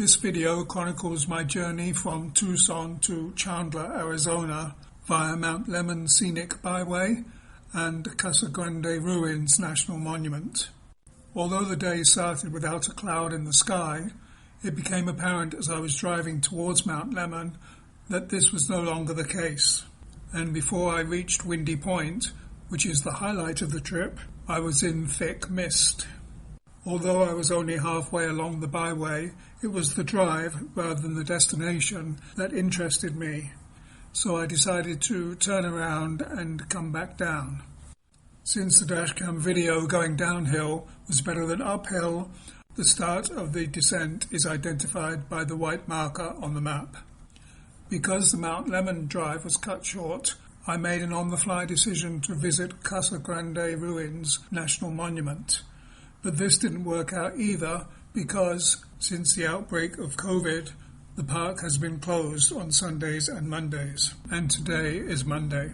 This video chronicles my journey from Tucson to Chandler, Arizona via Mount Lemmon Scenic Byway and Casa Grande Ruins National Monument. Although the day started without a cloud in the sky, it became apparent as I was driving towards Mount Lemmon that this was no longer the case. And before I reached Windy Point, which is the highlight of the trip, I was in thick mist. Although I was only halfway along the byway, it was the drive rather than the destination that interested me. So I decided to turn around and come back down. Since the dashcam video going downhill was better than uphill, the start of the descent is identified by the white marker on the map. Because the Mount Lemmon drive was cut short, I made an on-the-fly decision to visit Casa Grande Ruins National Monument. But this didn't work out either because, since the outbreak of COVID, the park has been closed on Sundays and Mondays, and today is Monday.